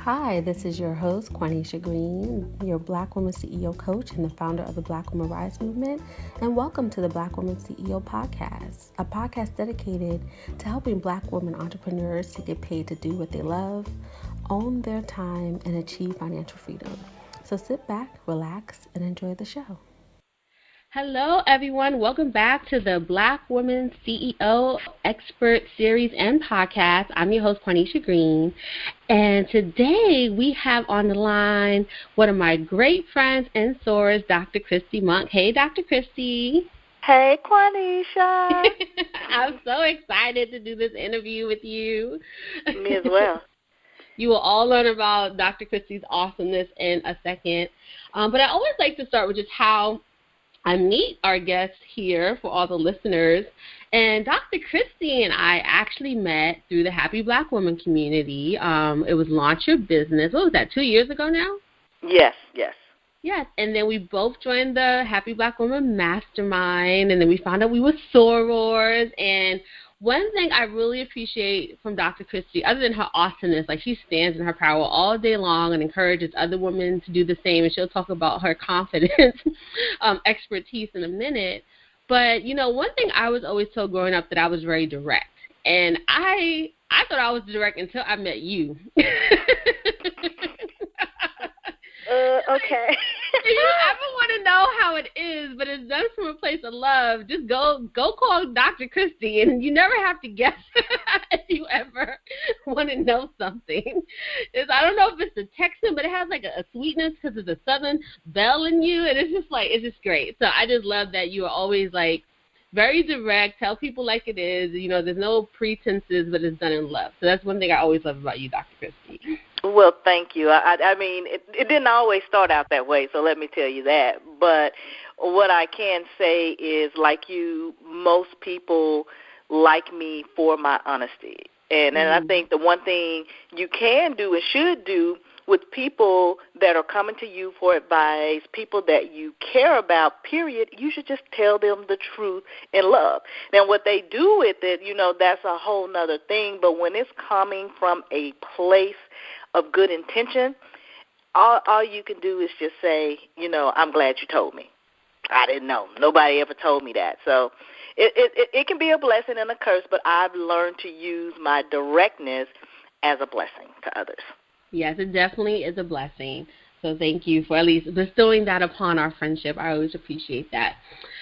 Hi, this is your host, Quanisha Green, your Black Woman CEO coach and the founder of the Black Woman Rise movement, and welcome to the Black Woman CEO podcast, a podcast dedicated to helping Black women entrepreneurs to get paid to do what they love, own their time, and achieve financial freedom. So sit back, relax, and enjoy the show. Hello, everyone. Welcome back to the Black Woman CEO Expert Series and Podcast. I'm your host, Quanisha Green, and today we have on the line one of my great friends and source, Dr. Christi Monk. Hey, Dr. Christi. Hey, Quanisha. I'm so excited to do this interview with you. Me as well. You will all learn about Dr. Christi's awesomeness in a second, but I always like to start with just how I meet our guests here for all the listeners. And Dr. Christi and I actually met through the Happy Black Woman community. It was Launch Your Business. What was that, 2 years ago now? Yes. Yes, and then we both joined the Happy Black Woman Mastermind, and then we found out we were sorors. And one thing I really appreciate from Dr. Christi, other than her awesomeness, like she stands in her power all day long and encourages other women to do the same, and she'll talk about her confidence, expertise in a minute. But, you know, one thing I was always told growing up that I was very direct, and I thought I was direct until I met you. Okay. If you ever want to know how it is, but it's done from a place of love, just go call Dr. Christi, and you never have to guess if you ever want to know something. I don't know if it's the Texan, but it has like a sweetness because of the Southern belle in you, and it's just great. So I just love that you are always like very direct, tell people like it is. You know, there's no pretenses, but it's done in love. So that's one thing I always love about you, Dr. Christi. Well, thank you. I mean, it didn't always start out that way, so let me tell you that. But what I can say is, like you, most people like me for my honesty. And I think the one thing you can do and should do with people that are coming to you for advice, people that you care about, period, you should just tell them the truth in love. Now, what they do with it, you know, that's a whole nother thing. But when it's coming from a place of good intention, all you can do is just say, you know, I'm glad you told me. I didn't know. Nobody ever told me that. So it can be a blessing and a curse, but I've learned to use my directness as a blessing to others. Yes, it definitely is a blessing. So thank you for at least bestowing that upon our friendship. I always appreciate that.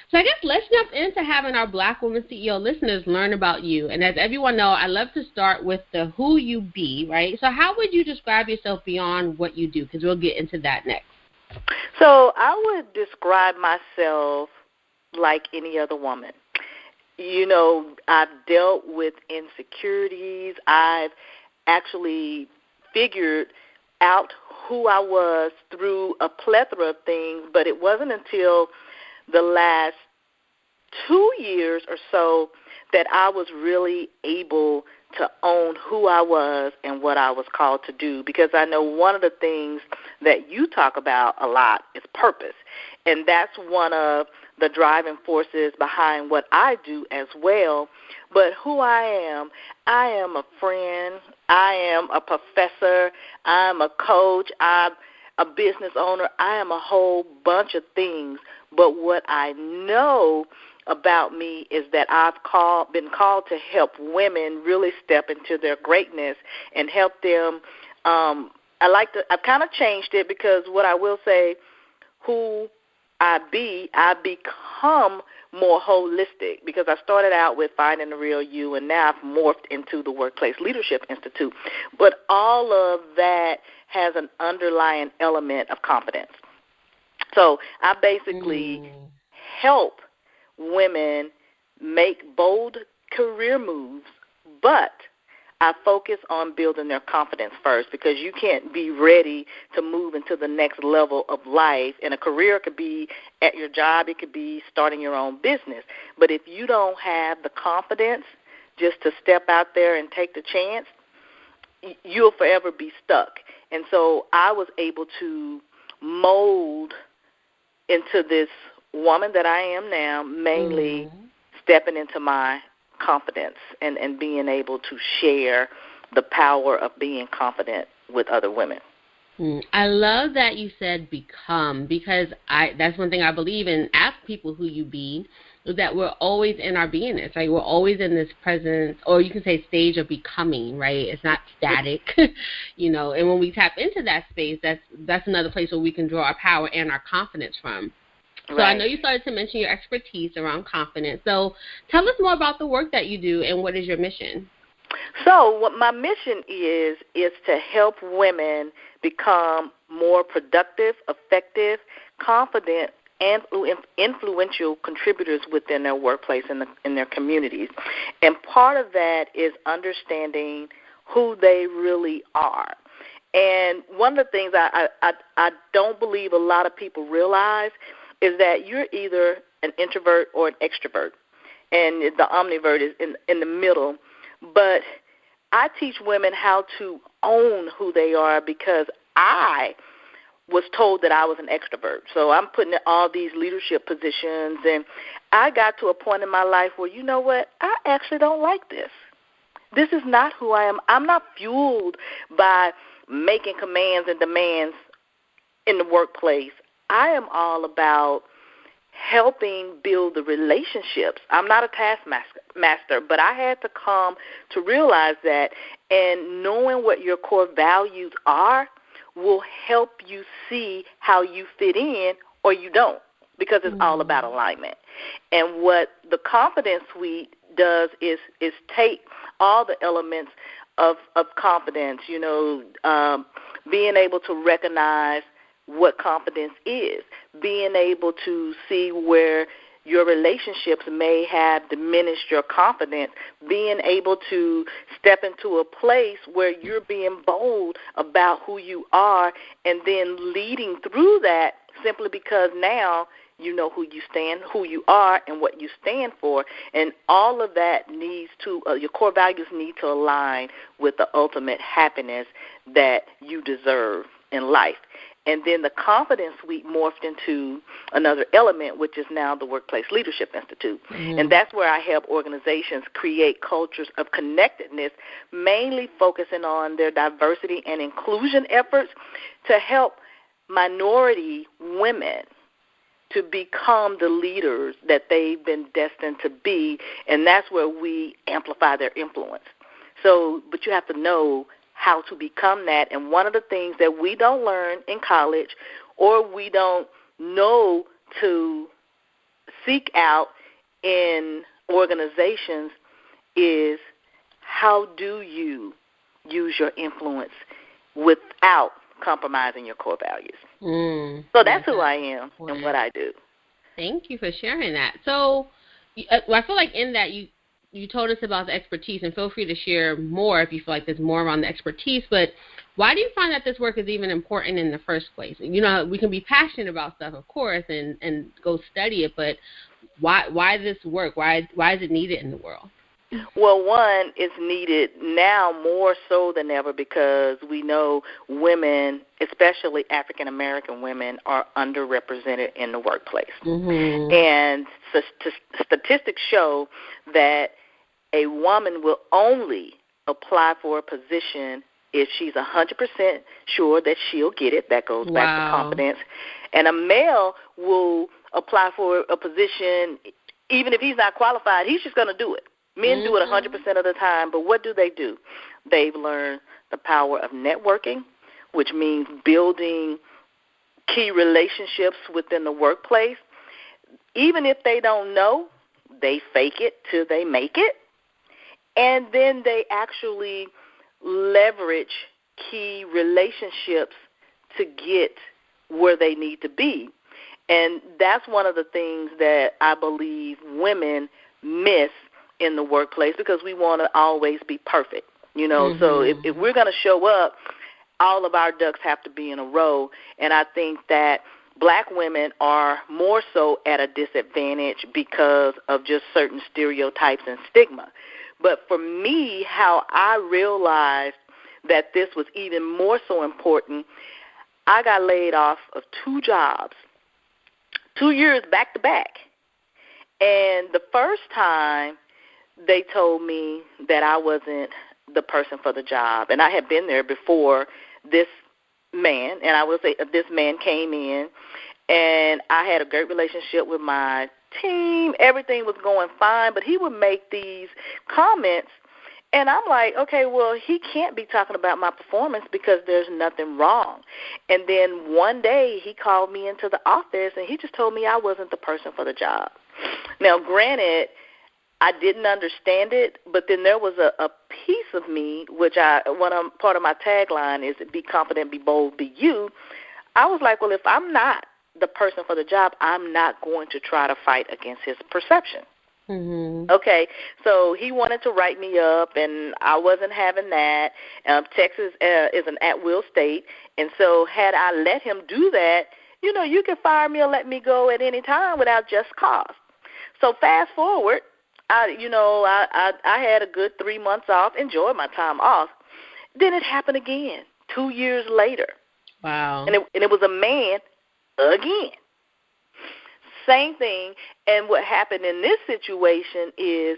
So I guess let's jump into having our Black Woman CEO listeners learn about you. And as everyone knows, I love to start with the who you be, right? So how would you describe yourself beyond what you do? Because we'll get into that next. So I would describe myself like any other woman. You know, I've dealt with insecurities. I've actually figured out who I was through a plethora of things, but it wasn't until the last 2 years or so that I was really able to own who I was and what I was called to do, because I know one of the things that you talk about a lot is purpose, and that's one of the driving forces behind what I do as well. But who I am a friend, I am a professor, I'm a coach, I'm a business owner, I am a whole bunch of things. But what I know about me is that I've been called to help women really step into their greatness and help them. I've kind of changed it, because what I will say, who I become more holistic, because I started out with Finding the Real You, and now I've morphed into the Workplace Leadership Institute. But all of that has an underlying element of confidence. So I basically help women make bold career moves, but I focus on building their confidence first, because you can't be ready to move into the next level of life. And a career could be at your job, it could be starting your own business. But if you don't have the confidence just to step out there and take the chance, you'll forever be stuck. And so I was able to mold into this woman that I am now, mainly stepping into my confidence and being able to share the power of being confident with other women. I love that you said become, because that's one thing I believe in. Ask people who you be, is that we're always in our beingness, right? We're always in this presence, or you can say stage of becoming, right? It's not static, you know. And when we tap into that space, that's another place where we can draw our power and our confidence from. So Right. I know you started to mention your expertise around confidence. So tell us more about the work that you do and what is your mission? So what my mission is to help women become more productive, effective, confident, and influential contributors within their workplace and in their communities. And part of that is understanding who they really are. And one of the things I don't believe a lot of people realize is that you're either an introvert or an extrovert, and the omnivert is in the middle. But I teach women how to own who they are, because I was told that I was an extrovert. So I'm putting in all these leadership positions, and I got to a point in my life where, you know what, I actually don't like this. This is not who I am. I'm not fueled by making commands and demands in the workplace. I am all about helping build the relationships. I'm not a taskmaster, but I had to come to realize that, and knowing what your core values are will help you see how you fit in or you don't, because it's all about alignment. And what the Confidence Suite does is take all the elements of confidence, you know, being able to recognize what confidence is, being able to see where your relationships may have diminished your confidence, being able to step into a place where you're being bold about who you are, and then leading through that simply because now you know who you are and what you stand for. And all of that needs to, your core values need to align with the ultimate happiness that you deserve in life. And then the Confidence Suite morphed into another element, which is now the Workplace Leadership Institute. And that's where I help organizations create cultures of connectedness, mainly focusing on their diversity and inclusion efforts to help minority women to become the leaders that they've been destined to be. And that's where we amplify their influence. So, but you have to know how to become that. And one of the things that we don't learn in college, or we don't know to seek out in organizations, is how do you use your influence without compromising your core values. So that's who I am and what I do. Thank you for sharing that. So I feel like in that you told us about the expertise, and feel free to share more if you feel like there's more around the expertise, but why do you find that this work is even important in the first place? You know, we can be passionate about stuff, of course, and go study it, but why this work? Why is it needed in the world? Well, one, it's needed now more so than ever because we know women, especially African-American women, are underrepresented in the workplace. And statistics show that a woman will only apply for a position if she's 100% sure that she'll get it. That goes back to confidence. And a male will apply for a position even if he's not qualified. He's just going to do it. Men do it 100% of the time, but what do? They've learned the power of networking, which means building key relationships within the workplace. Even if they don't know, they fake it till they make it, and then they actually leverage key relationships to get where they need to be. And that's one of the things that I believe women miss in the workplace, because we want to always be perfect, you know. So if we're going to show up, all of our ducks have to be in a row. And I think that black women are more so at a disadvantage because of just certain stereotypes and stigma. But for me, how I realized that this was even more so important, I got laid off of 2 jobs, 2 years back to back. And the first time, they told me that I wasn't the person for the job. And I had been there before this man, and I will say this man came in, and I had a great relationship with my team. Everything was going fine, but he would make these comments, and I'm like, okay, well, he can't be talking about my performance because there's nothing wrong. And then one day he called me into the office, and he just told me I wasn't the person for the job. Now, granted, I didn't understand it, but then there was a piece of me, which part of my tagline is be confident, be bold, be you. I was like, well, if I'm not the person for the job, I'm not going to try to fight against his perception. Mm-hmm. Okay, so he wanted to write me up, and I wasn't having that. Texas is an at-will state, and so had I let him do that, you can fire me or let me go at any time without just cause. So fast forward, I had a good 3 months off, enjoyed my time off. Then it happened again 2 years later. Wow. And it was a man again. Same thing. And what happened in this situation is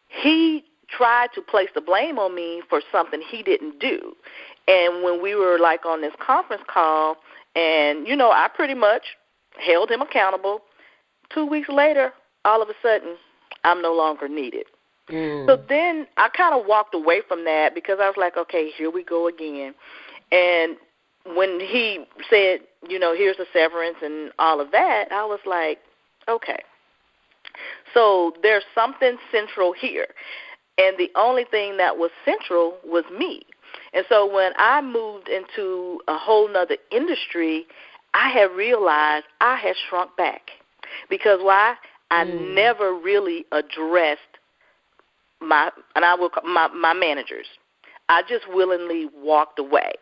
he tried to place the blame on me for something he didn't do. And when we were like on this conference call, and, I pretty much held him accountable, 2 weeks later, all of a sudden, I'm no longer needed. So then I kind of walked away from that because I was like, okay, here we go again. And when he said, here's a severance and all of that, I was like, okay. So there's something central here. And the only thing that was central was me. And so when I moved into a whole nother industry, I had realized I had shrunk back. Because why? I never really addressed my managers. I just willingly walked away.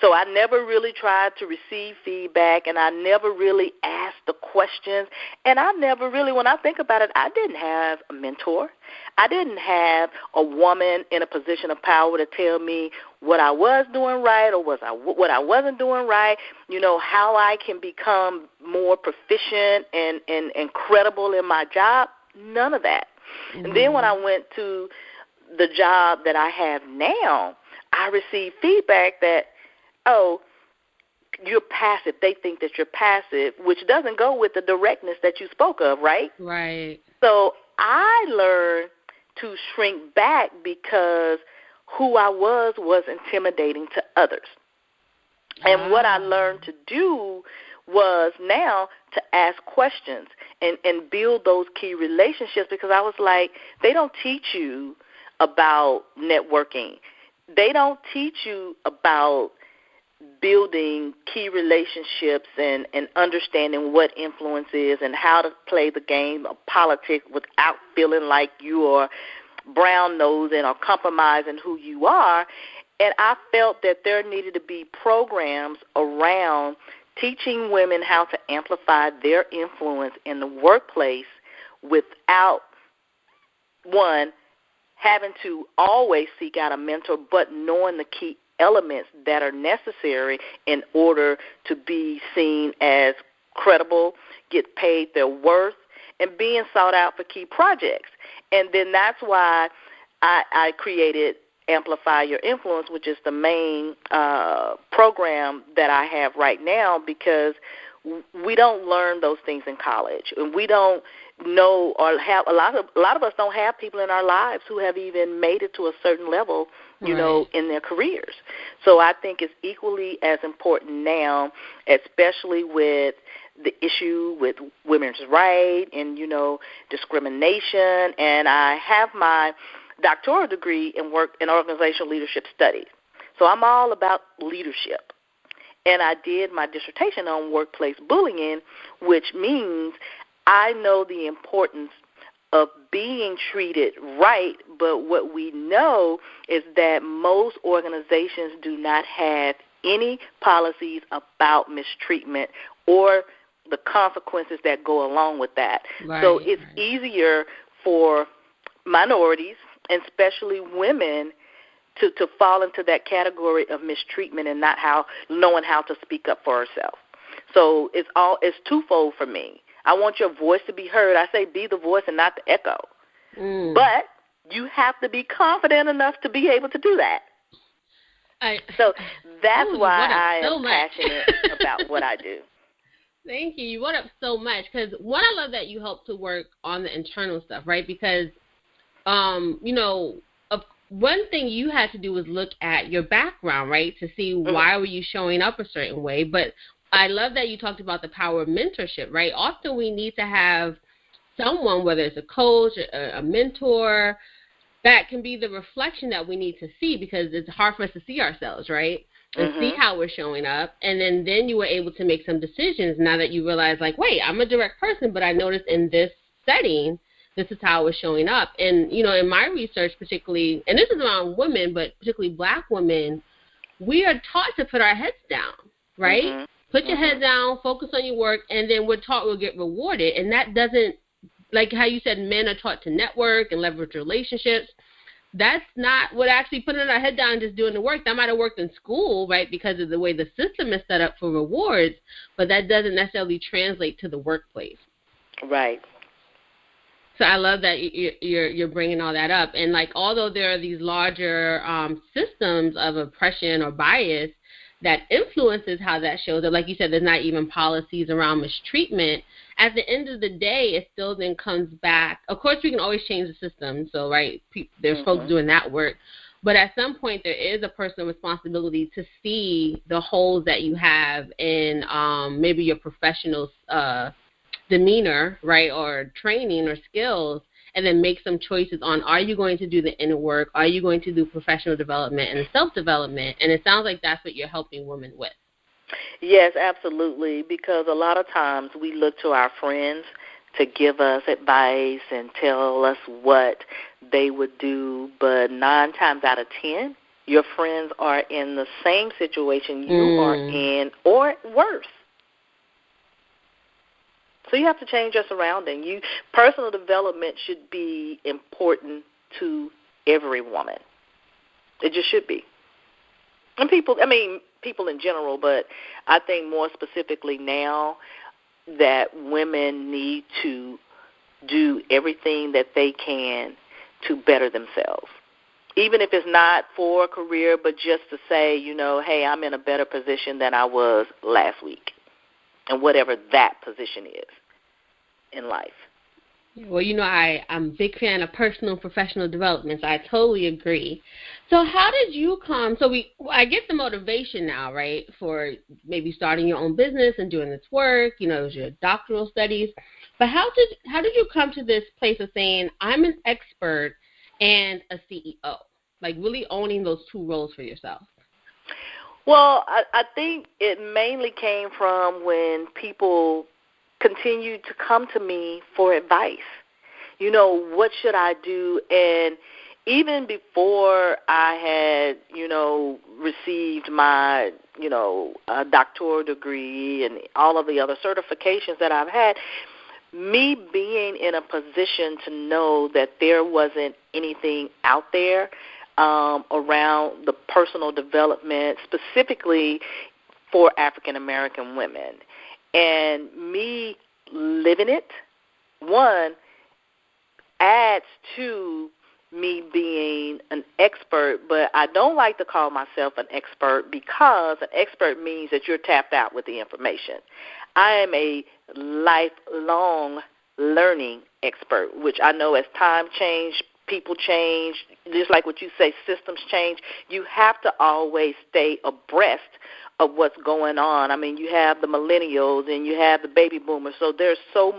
So I never really tried to receive feedback, and I never really asked the questions. And I never really, when I think about it, I didn't have a mentor. I didn't have a woman in a position of power to tell me what I was doing right or what I wasn't doing right, how I can become more proficient and credible in my job. None of that. Mm-hmm. And then when I went to the job that I have now, I received feedback that, oh, you're passive. They think that you're passive, which doesn't go with the directness that you spoke of, right? Right. So I learned to shrink back because who I was intimidating to others. And what I learned to do was now to ask questions and build those key relationships, because I was like, they don't teach you about networking. They don't teach you about building key relationships and understanding what influence is and how to play the game of politics without feeling like you are brown-nosing or compromising who you are. And I felt that there needed to be programs around teaching women how to amplify their influence in the workplace without, one, having to always seek out a mentor, but knowing the key elements that are necessary in order to be seen as credible, get paid their worth, and being sought out for key projects. And then that's why I created Amplify Your Influence, which is the main program that I have right now, because we don't learn those things in college, and we don't know or have a lot of us don't have people in our lives who have even made it to a certain level, in their careers. So I think it's equally as important now, especially with the issue with women's rights and, discrimination. And I have my doctoral degree in organizational leadership studies. So I'm all about leadership. And I did my dissertation on workplace bullying, which means I know the importance of being treated right, but what we know is that most organizations do not have any policies about mistreatment or the consequences that go along with that. Right, so it's easier for minorities, and especially women, to fall into that category of mistreatment and not knowing how to speak up for herself. So it's twofold for me. I want your voice to be heard. I say be the voice and not the echo. But you have to be confident enough to be able to do that. So that's Ooh, why I so am much. passionate about what I do. Thank you. You brought up so much because one, I love that you help to work on the internal stuff, right? Because, one thing you had to do was look at your background, right, to see why were you showing up a certain way. But I love that you talked about the power of mentorship, right? Often we need to have someone, whether it's a coach, a mentor, that can be the reflection that we need to see, because it's hard for us to see ourselves, right? And see how we're showing up. And then you were able to make some decisions now that you realize, like, wait, I'm a direct person, but I noticed in this setting, this is how I was showing up. And, in my research particularly, and this is around women, but particularly Black women, we are taught to put our heads down, right? Put your head down, focus on your work, and then we're taught we'll get rewarded. And that doesn't, like how you said, men are taught to network and leverage relationships. That's not what actually putting our head down and just doing the work. That might have worked in school, right, because of the way the system is set up for rewards, but that doesn't necessarily translate to the workplace. Right. So I love that you're bringing all that up. And, like, although there are these larger systems of oppression or bias that influences how that shows up, like you said, there's not even policies around mistreatment. At the end of the day, it still then comes back. Of course, we can always change the system. So, right, there's folks doing that work. But at some point, there is a personal responsibility to see the holes that you have in maybe your professional demeanor, right, or training or skills, and then make some choices on, are you going to do the inner work? Are you going to do professional development and self-development? And it sounds like that's what you're helping women with. Yes, absolutely, because a lot of times we look to our friends to give us advice and tell us what they would do, but 9 times out of 10, your friends are in the same situation you are in or worse. So you have to change your surrounding. Personal development should be important to every woman. It just should be. And people in general, but I think more specifically now that women need to do everything that they can to better themselves. Even if it's not for a career, but just to say, hey, I'm in a better position than I was last week, and whatever that position is in life. Well, I'm a big fan of personal and professional development, so I totally agree. So how did you come, I get the motivation now, right, for maybe starting your own business and doing this work, it was your doctoral studies, but how did you come to this place of saying, I'm an expert and a CEO, like really owning those two roles for yourself? Well, I think it mainly came from when people continued to come to me for advice. What should I do? And even before I had, received my, doctoral degree and all of the other certifications that I've had, me being in a position to know that there wasn't anything out there around the personal development, specifically for African American women, and me living it, one, adds to me being an expert, but I don't like to call myself an expert because an expert means that you're tapped out with the information. I am a lifelong learning expert, which I know as time change, people change, just like what you say, systems change. You have to always stay abreast of what's going on. I mean, you have the millennials and you have the baby boomers, so there's so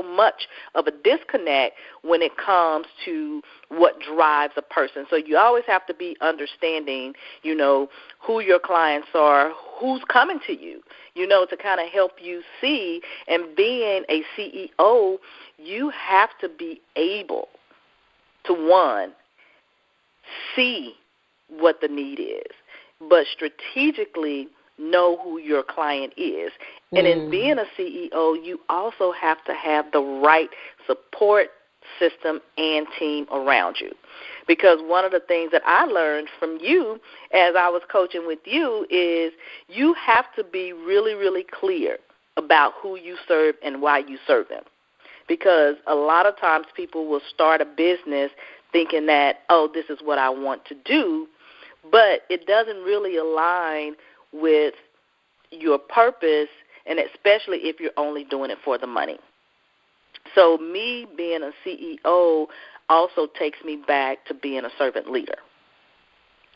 much of a disconnect when it comes to what drives a person. So you always have to be understanding, who your clients are, who's coming to you, to kind of help you see. And being a CEO, you have to be able to, one, see what the need is, but strategically know who your client is. And in being a CEO, you also have to have the right support system and team around you. Because one of the things that I learned from you as I was coaching with you is you have to be really, really clear about who you serve and why you serve them. Because a lot of times people will start a business thinking that, oh, this is what I want to do, but it doesn't really align with your purpose, and especially if you're only doing it for the money. So me being a CEO also takes me back to being a servant leader.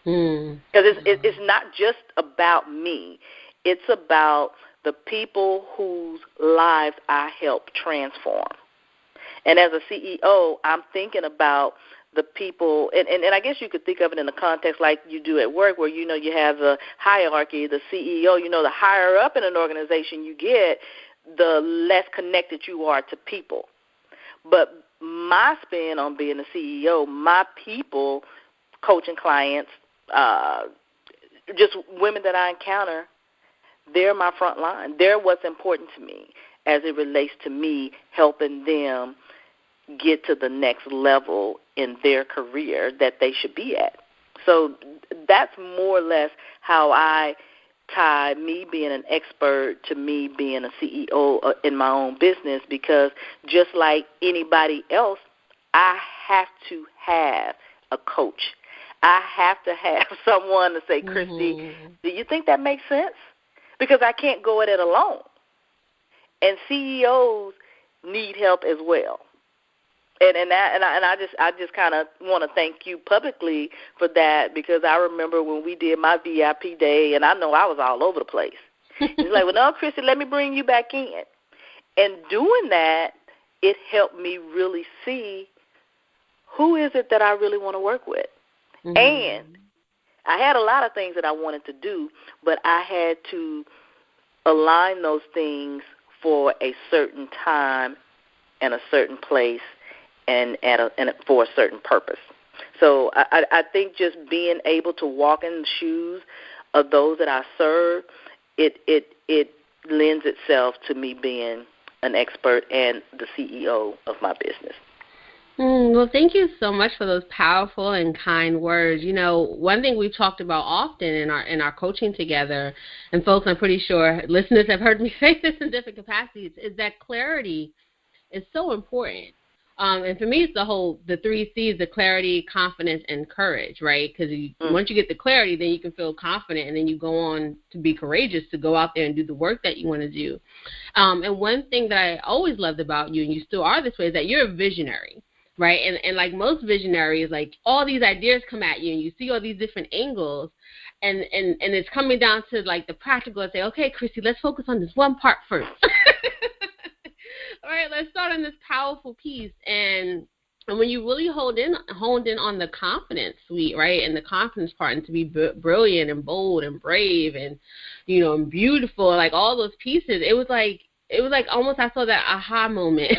Because it's not just about me. It's about the people whose lives I help transform. And as a CEO, I'm thinking about the people, and I guess you could think of it in the context like you do at work, where, you have the hierarchy, the CEO, the higher up in an organization you get, the less connected you are to people. But my spin on being a CEO, my people, coaching clients, just women that I encounter, they're my front line. They're what's important to me as it relates to me helping them get to the next level in their career that they should be at. So that's more or less how I tie me being an expert to me being a CEO in my own business, because just like anybody else, I have to have a coach. I have to have someone to say, Christi, do you think that makes sense? Because I can't go at it alone. And CEOs need help as well. And I just kind of want to thank you publicly for that, because I remember when we did my VIP day, and I know I was all over the place. It's like, well, no, Christi, let me bring you back in. And doing that, it helped me really see who is it that I really want to work with. And I had a lot of things that I wanted to do, but I had to align those things for a certain time and a certain place and for a certain purpose. So I think just being able to walk in the shoes of those that I serve, it lends itself to me being an expert and the CEO of my business. Well, thank you so much for those powerful and kind words. One thing we've talked about often in our coaching together, and folks, I'm pretty sure listeners have heard me say this in different capacities, is that clarity is so important. And for me, it's the 3 C's, the clarity, confidence, and courage, right? Because once you get the clarity, then you can feel confident, and then you go on to be courageous to go out there and do the work that you want to do. And one thing that I always loved about you, and you still are this way, is that you're a visionary, right? And like most visionaries, like all these ideas come at you, and you see all these different angles, and it's coming down to like the practical and say, okay, Christi, let's focus on this one part first. All right, let's start on this powerful piece. And when you really honed in on the confidence suite, right, and the confidence part, and to be brilliant and bold and brave and, and beautiful, like all those pieces, it was like almost I saw that aha moment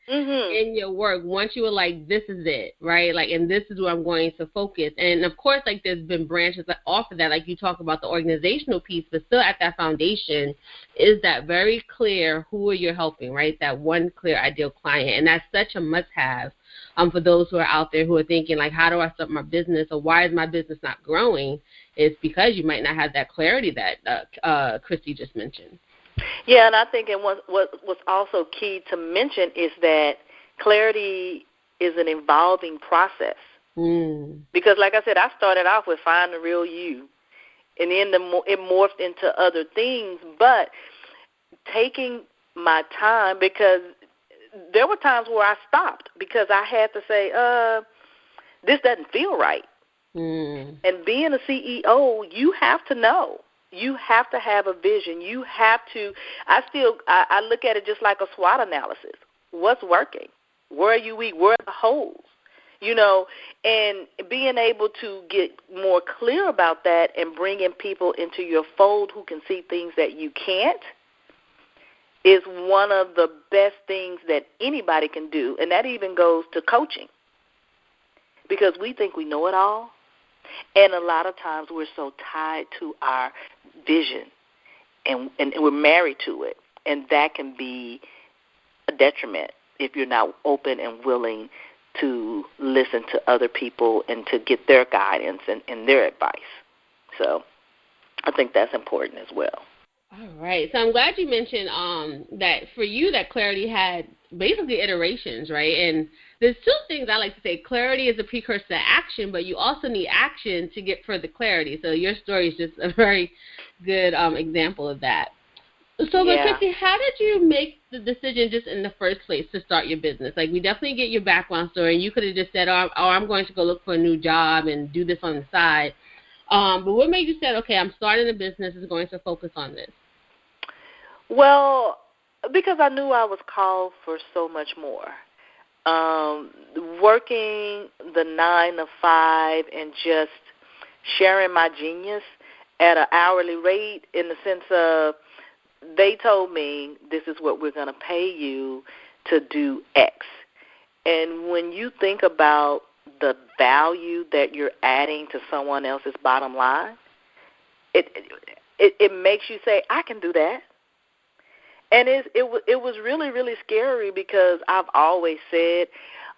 in your work once you were like, this is it, right? Like, and this is where I'm going to focus. And of course, like there's been branches off of that, like you talk about the organizational piece, but still at that foundation is that very clear who you're helping, right? That one clear ideal client. And that's such a must-have for those who are out there who are thinking like, how do I start my business, or why is my business not growing? It's because you might not have that clarity that Christi just mentioned. Yeah, and I think what's also key to mention is that clarity is an evolving process. Because, like I said, I started off with find the real you, and then it morphed into other things. But taking my time, because there were times where I stopped because I had to say, this doesn't feel right. And being a CEO, you have to know. You have to have a vision. You have to. I look at it just like a SWOT analysis. What's working? Where are you weak? Where are the holes? And being able to get more clear about that and bringing people into your fold who can see things that you can't is one of the best things that anybody can do. And that even goes to coaching, because we think we know it all. And a lot of times we're so tied to our vision and we're married to it. And that can be a detriment if you're not open and willing to listen to other people and to get their guidance and their advice. So I think that's important as well. All right. So I'm glad you mentioned that for you that clarity had basically iterations, right? And there's two things I like to say. Clarity is a precursor to action, but you also need action to get further clarity. So your story is just a very good example of that. So, but Christi, how did you make the decision just in the first place to start your business? Like, we definitely get your background story, and you could have just said, I'm going to go look for a new job and do this on the side. But what made you say, okay, I'm starting a business, is going to focus on this? Well, because I knew I was called for so much more. Working the 9 to 5 and just sharing my genius at an hourly rate, in the sense of, they told me this is what we're going to pay you to do X. And when you think about the value that you're adding to someone else's bottom line, it makes you say, I can do that. And it was really, really scary, because I've always said,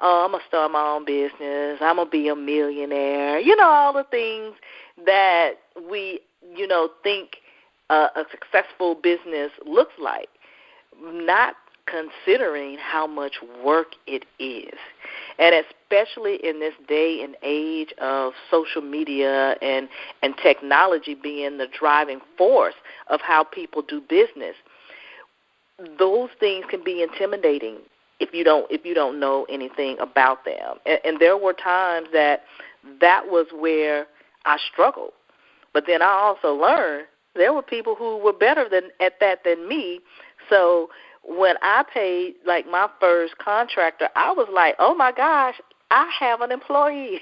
I'm going to start my own business, I'm going to be a millionaire, all the things that we, think a successful business looks like, not considering how much work it is. And especially in this day and age of social media and technology being the driving force of how people do business, those things can be intimidating if you don't know anything about them. And there were times that was where I struggled. But then I also learned there were people who were better at that than me. So when I paid, like, my first contractor, I was like, oh, my gosh, I have an employee.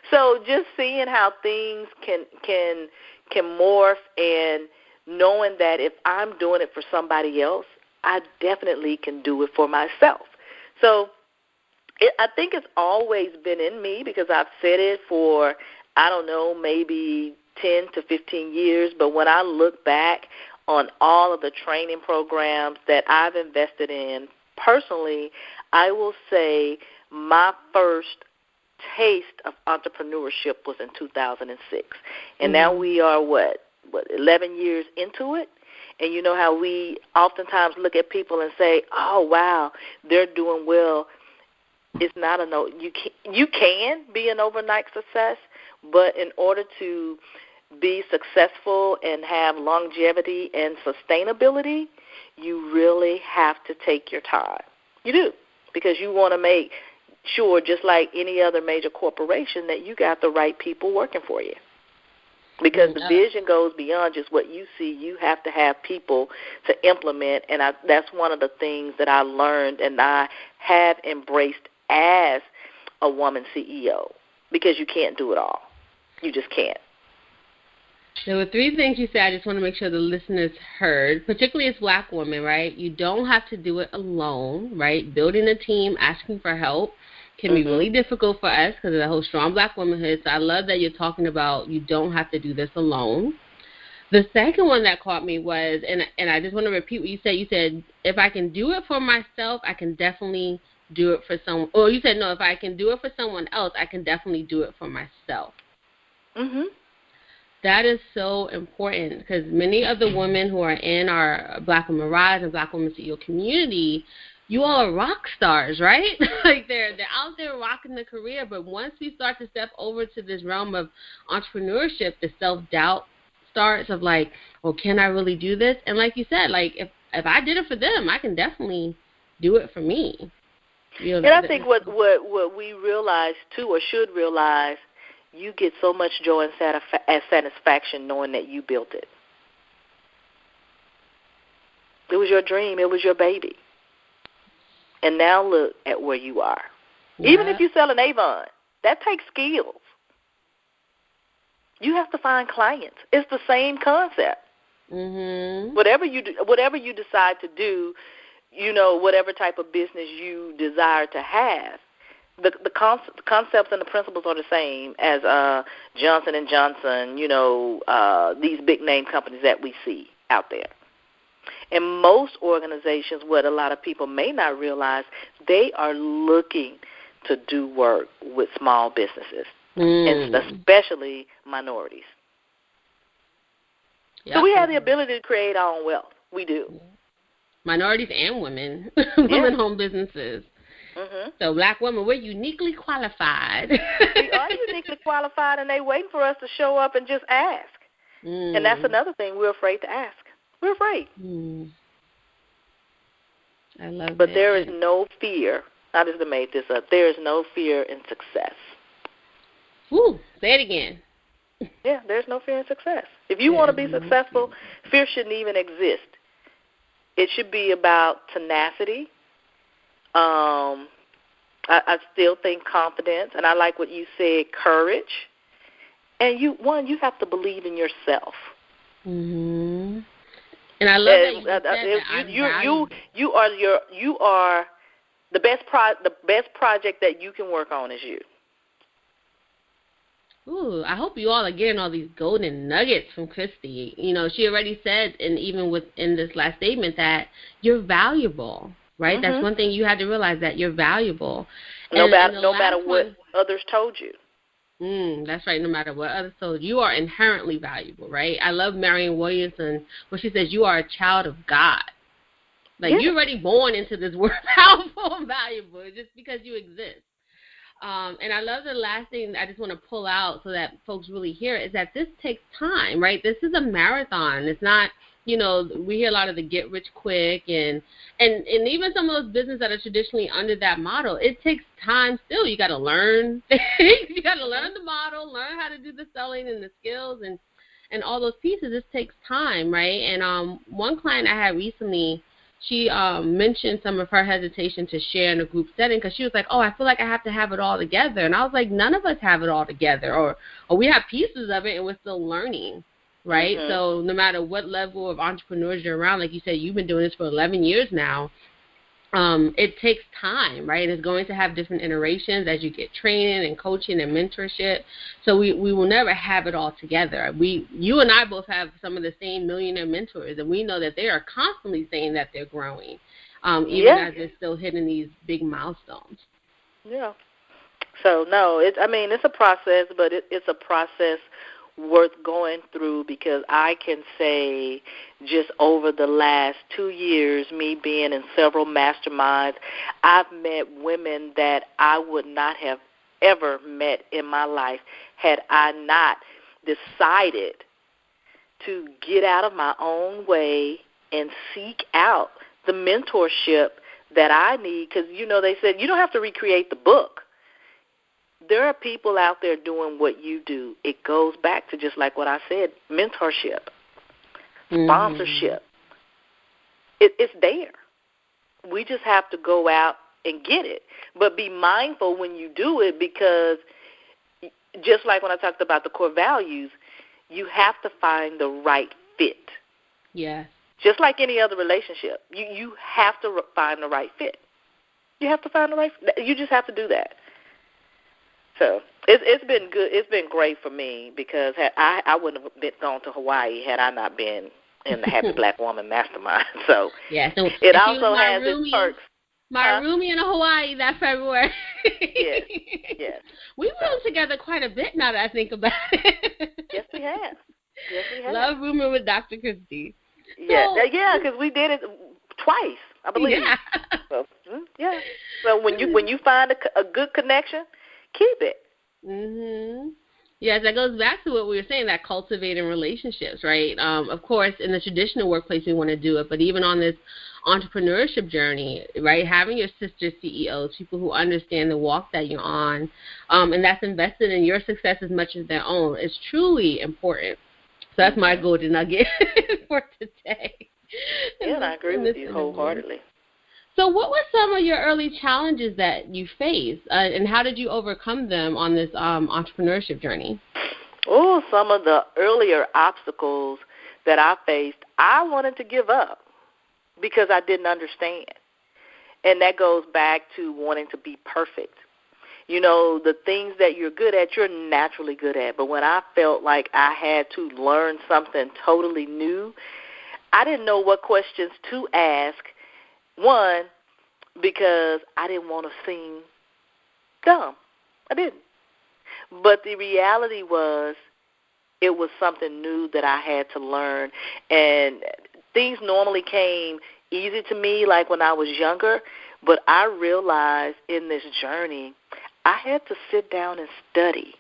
So just seeing how things can morph, and knowing that if I'm doing it for somebody else, I definitely can do it for myself. So I think it's always been in me, because I've said it for, I don't know, maybe 10 to 15 years. But when I look back on all of the training programs that I've invested in personally, I will say my first taste of entrepreneurship was in 2006. And now we are, 11 years into it? And you know how we oftentimes look at people and say, oh, wow, they're doing well. It's not you can be an overnight success, but in order to be successful and have longevity and sustainability, you really have to take your time. You do, because you want to make sure, just like any other major corporation, that you got the right people working for you. Because the vision goes beyond just what you see. You have to have people to implement, and that's one of the things that I learned and I have embraced as a woman CEO, because you can't do it all. You just can't. There were three things you said I just want to make sure the listeners heard, particularly as Black women, right? You don't have to do it alone, right? Building a team, asking for help can be really difficult for us because of the whole strong Black womanhood. So I love that you're talking about you don't have to do this alone. The second one that caught me was, and I just want to repeat what you said. You said, if I can do it for myself, I can definitely do it for someone. Or you said, no, if I can do it for someone else, I can definitely do it for myself. That is so important, because many of the women who are in our Black Women Rise and Black Women CEO community, you all are rock stars, right? Like they're out there rocking the career, but once we start to step over to this realm of entrepreneurship, the self-doubt starts of like, well, can I really do this? And like you said, like if I did it for them, I can definitely do it for me. And I think what we realize too, or should realize, you get so much joy and satisfaction knowing that you built it. It was your dream. It was your baby. And now look at where you are. Yeah. Even if you sell an Avon, that takes skills. You have to find clients. It's the same concept. Whatever you decide to do, whatever type of business you desire to have, the concepts and the principles are the same as Johnson & Johnson, these big name companies that we see out there. And most organizations, what a lot of people may not realize, they are looking to do work with small businesses, and especially minorities. So we have the ability to create our own wealth. We do. Minorities and women, women-owned businesses. Mm-hmm. So Black women, we're uniquely qualified. We are uniquely qualified, and they waiting for us to show up and just ask. And that's another thing we're afraid to ask. We're afraid. I love it. But there is no fear. I just made this up. There is no fear in success. Woo, say it again. Yeah, there's no fear in success. If you want to be successful, fear shouldn't even exist. It should be about tenacity. I still think confidence, and I like what you said, courage. And you have to believe in yourself. Mm-hmm. And I love that you said that you are the best project that you can work on is you. Ooh, I hope you all are getting all these golden nuggets from Christi. You know, she already said, and even within this last statement, that you're valuable, right? Mm-hmm. That's one thing you had to realize, that you're valuable. No matter what others told you. That's right. No matter what others told you, are inherently valuable, right? I love Marianne Williamson when she says you are a child of God. Like, you're already born into this world powerful and valuable just because you exist. And I love the last thing I just want to pull out so that folks really hear is that this takes time, right? This is a marathon. It's not, you know, we hear a lot of the get rich quick and even some of those businesses that are traditionally under that model. It takes time still. You got to learn. You got to learn the model, learn how to do the selling and the skills and all those pieces. This takes time, right? And one client I had recently, she mentioned some of her hesitation to share in a group setting because she was like, oh, I feel like I have to have it all together. And I was like, none of us have it all together, or we have pieces of it and we're still learning, right? Mm-hmm. So no matter what level of entrepreneurs you're around, like you said, you've been doing this for 11 years now, it takes time, right? It's going to have different iterations as you get training and coaching and mentorship. So we will never have it all together. You and I both have some of the same millionaire mentors, and we know that they are constantly saying that they're growing, even as they're still hitting these big milestones. Yeah. So, no, it's a process, but it's a process worth going through, because I can say just over the last 2 years, me being in several masterminds, I've met women that I would not have ever met in my life had I not decided to get out of my own way and seek out the mentorship that I need, because, you know, they said you don't have to recreate the book. There are people out there doing what you do. It goes back to just like what I said, mentorship, sponsorship. It's there. We just have to go out and get it. But be mindful when you do it, because just like when I talked about the core values, you have to find the right fit. Yes. Just like any other relationship, you have to find the right fit. You have to find the right fit. You just have to do that. So it's been good. It's been great for me, because I wouldn't have gone to Hawaii had I not been in the Happy Black Woman Mastermind. So, so it also has its perks. My roomie in Hawaii that February. Yes. We roomed together quite a bit now that I think about it. Yes, we have. Love rooming with Dr. Christi. Yeah, because we did it twice, I believe. Yeah. So, So when you find a good connection, keep it. Mhm. Yes, that goes back to what we were saying, that cultivating relationships, right? Of course, in the traditional workplace, we want to do it, but even on this entrepreneurship journey, right, having your sister CEOs, people who understand the walk that you're on, and that's invested in your success as much as their own, is truly important. So that's my golden nugget for today. Yeah, and I agree with you wholeheartedly. So what were some of your early challenges that you faced, and how did you overcome them on this entrepreneurship journey? Oh, some of the earlier obstacles that I faced, I wanted to give up because I didn't understand. And that goes back to wanting to be perfect. You know, the things that you're good at, you're naturally good at. But when I felt like I had to learn something totally new, I didn't know what questions to ask. One, because I didn't want to seem dumb. I didn't. But the reality was it was something new that I had to learn. And things normally came easy to me, like when I was younger, but I realized in this journey I had to sit down and study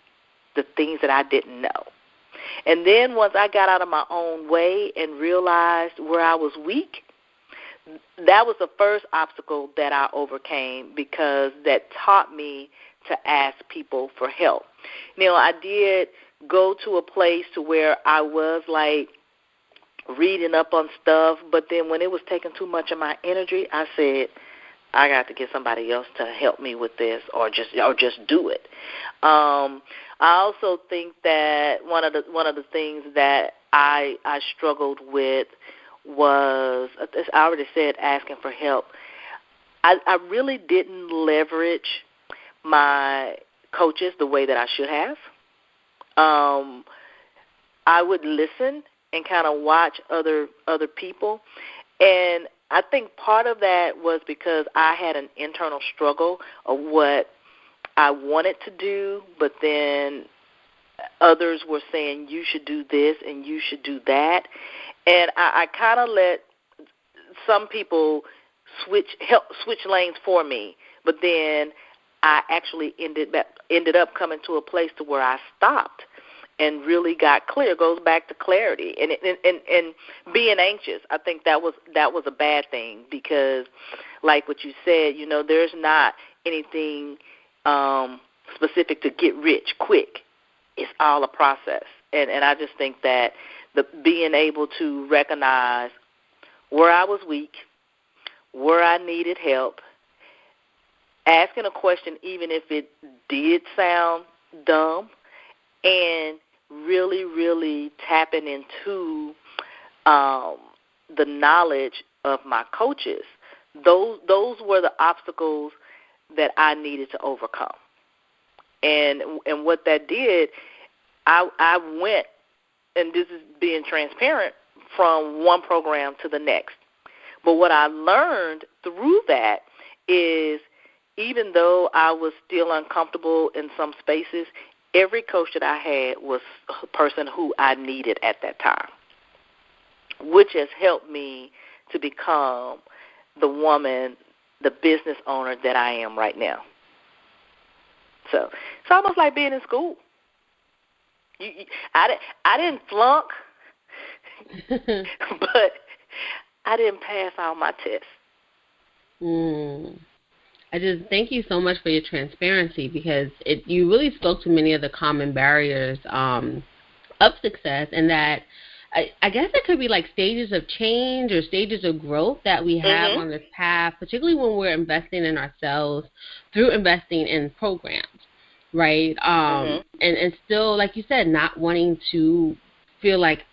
the things that I didn't know. And then once I got out of my own way and realized where I was weak, that was the first obstacle that I overcame, because that taught me to ask people for help. I did go to a place to where I was like reading up on stuff, but then when it was taking too much of my energy, I said, I got to get somebody else to help me with this, or just do it. I also think that one of the things that I struggled with was, I already said, asking for help. I really didn't leverage my coaches the way that I should have. I would listen and kind of watch other people, and I think part of that was because I had an internal struggle of what I wanted to do, but then others were saying you should do this and you should do that, and I kind of let some people switch lanes for me, but then I actually ended up coming to a place to where I stopped and really got clear. It goes back to clarity and being anxious. I think that was a bad thing, because, like what you said, there's not anything specific to get rich quick. It's all a process, and I just think that being able to recognize where I was weak, where I needed help, asking a question even if it did sound dumb, and really, really tapping into the knowledge of my coaches. Those were the obstacles that I needed to overcome. And what that did, I went, and this is being transparent, from one program to the next. But what I learned through that is, even though I was still uncomfortable in some spaces, every coach that I had was a person who I needed at that time, which has helped me to become the woman, the business owner that I am right now. So it's almost like being in school. I didn't flunk, but I didn't pass all my tests. I just thank you so much for your transparency, because you really spoke to many of the common barriers of success, and that I guess it could be like stages of change or stages of growth that we have on this path, particularly when we're investing in ourselves through investing in programs, right? And still, like you said, not wanting to feel like,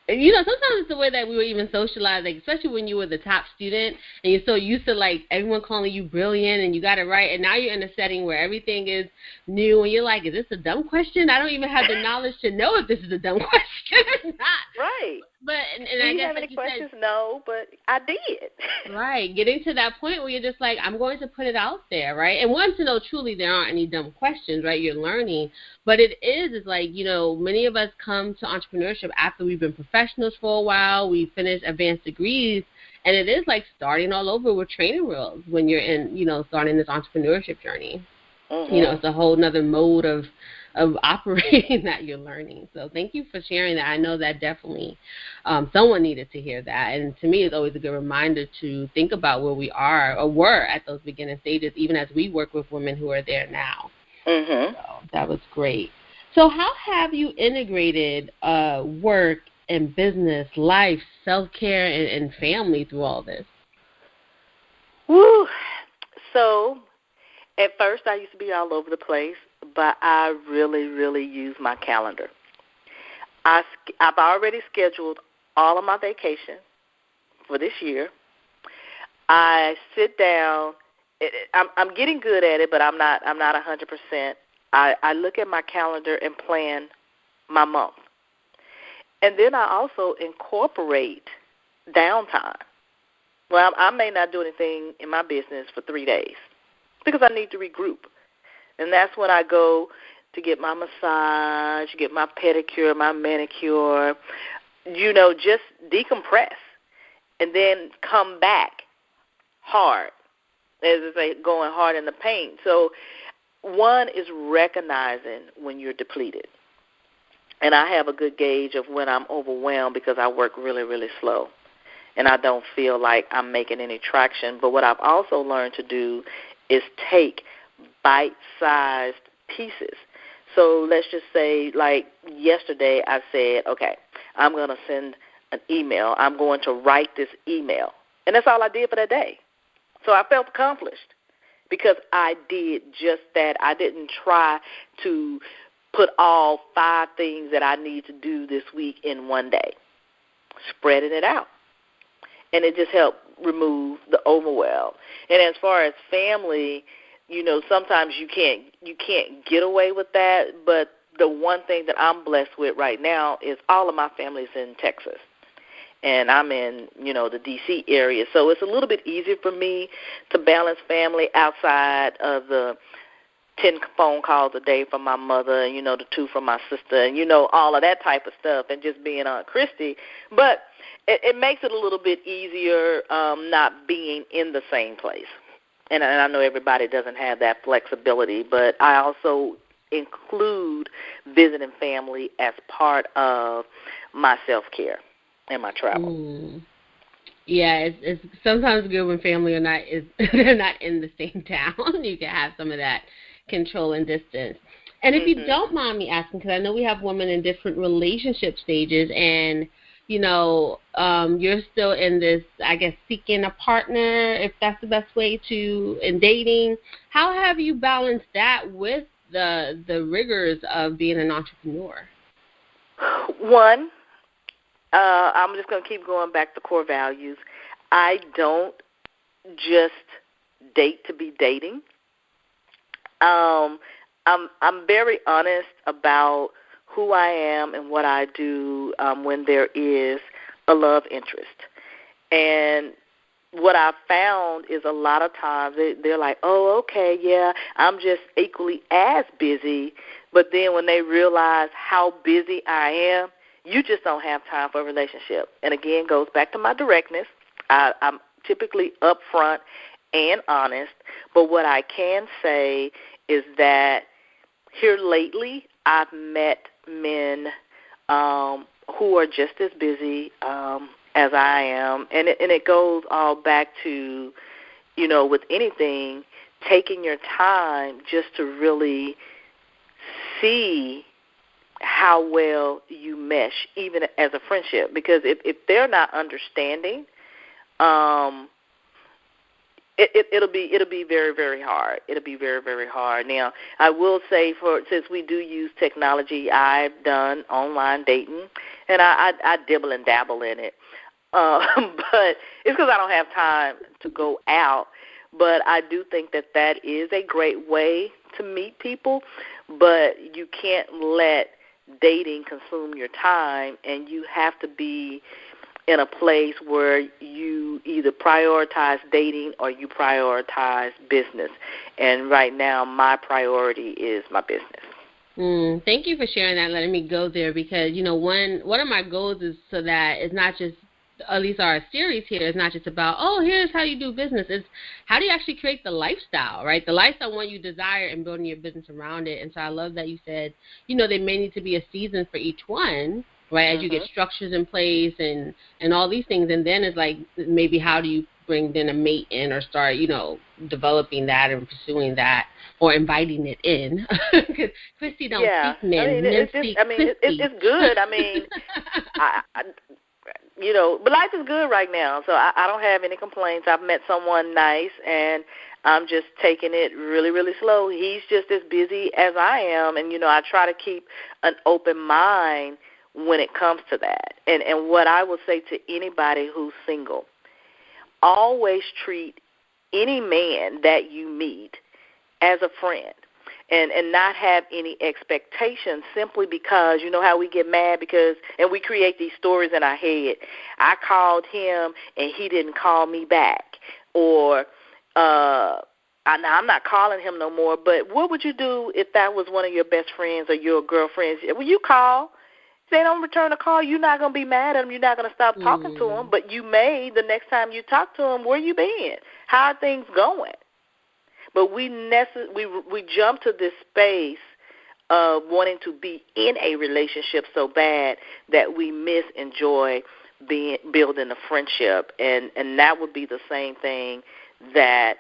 sometimes it's the way that we were even socialized, like, especially when you were the top student and you're so used to, like, everyone calling you brilliant and you got it right, and now you're in a setting where everything is new and you're like, is this a dumb question? I don't even have the knowledge to know if this is a dumb question or not. Right. But and Do I you guess, have like any you questions? said, no, but I did. Right, getting to that point where you're just like, I'm going to put it out there, right? And once to know truly there aren't any dumb questions, right? You're learning. But it's like, many of us come to entrepreneurship after we've been professionals for a while, we finish advanced degrees, and it is like starting all over with training wheels when you're in, starting this entrepreneurship journey. It's a whole nother mode of operating that you're learning. So thank you for sharing that. I know that definitely someone needed to hear that. And to me, it's always a good reminder to think about where we are or were at those beginning stages, even as we work with women who are there now. So that was great. So how have you integrated work and business, life, self-care, and family through all this? Woo. So at first I used to be all over the place, but I really, really use my calendar. I've already scheduled all of my vacation for this year. I sit down. I'm getting good at it, but I'm not 100%. I look at my calendar and plan my month. And then I also incorporate downtime. Well, I may not do anything in my business for 3 days because I need to regroup. And that's when I go to get my massage, get my pedicure, my manicure, just decompress and then come back hard, as I say, going hard in the paint. So one is recognizing when you're depleted. And I have a good gauge of when I'm overwhelmed because I work really, really slow. And I don't feel like I'm making any traction. But what I've also learned to do is take bite-sized pieces. So let's just say, like yesterday, I said, okay, I'm going to send an email. I'm going to write this email. And that's all I did for that day. So I felt accomplished because I did just that. I didn't try to put all 5 things that I need to do this week in one day, spreading it out. And it just helped remove the overwhelm. And as far as family, sometimes you can't get away with that, but the one thing that I'm blessed with right now is all of my family's in Texas. And I'm in, the D.C. area. So it's a little bit easier for me to balance family outside of the 10 phone calls a day from my mother, and, the 2 from my sister, and, all of that type of stuff, and just being Aunt Christi. But it makes it a little bit easier not being in the same place. And I know everybody doesn't have that flexibility, but I also include visiting family as part of my self-care and my travel. Yeah, it's sometimes good when family they're not in the same town. You can have some of that control and distance. And if you don't mind me asking, because I know we have women in different relationship stages, and you're still in this, I guess, seeking a partner, if that's the best way in dating. How have you balanced that with the rigors of being an entrepreneur? One, I'm just going to keep going back to core values. I don't just date to be dating. I'm very honest about who I am and what I do when there is a love interest. And what I've found is a lot of times they're like, oh, okay, yeah, I'm just equally as busy. But then when they realize how busy I am, you just don't have time for a relationship. And again, goes back to my directness. I'm typically upfront and honest. But what I can say is that here lately I've met men who are just as busy as I am. And it goes all back to, with anything, taking your time just to really see how well you mesh, even as a friendship. Because if they're not understanding, it'll be very, very hard. It'll be very, very hard. Now, I will say, since we do use technology, I've done online dating, and I dibble and dabble in it. But it's because I don't have time to go out. But I do think that is a great way to meet people. But you can't let dating consume your time, and you have to be in a place where you either prioritize dating or you prioritize business. And right now, my priority is my business. Thank you for sharing that, letting me go there, because, one of my goals is so that it's not just, at least our series here, is not just about, here's how you do business. It's how do you actually create the lifestyle, right? The lifestyle one you desire and building your business around it. And so I love that you said, there may need to be a season for each one, right, as you get structures in place and all these things. And then it's like, maybe how do you bring then a mate in or start, developing that and pursuing that or inviting it in. Because Christi don't seek men. It's good. I mean, but life is good right now, so I don't have any complaints. I've met someone nice, and I'm just taking it really, really slow. He's just as busy as I am, and, I try to keep an open mind when it comes to that. And what I would say to anybody who's single, always treat any man that you meet as a friend. And not have any expectations simply because, how we get mad and we create these stories in our head. I called him and he didn't call me back. Or, now I'm not calling him no more, but what would you do if that was one of your best friends or your girlfriends? Well, you call. If they don't return a call, you're not going to be mad at them. You're not going to stop talking to them, but you may, the next time you talk to them, where you been? How are things going? But we jump to this space of wanting to be in a relationship so bad that we enjoy building a friendship, and that would be the same thing that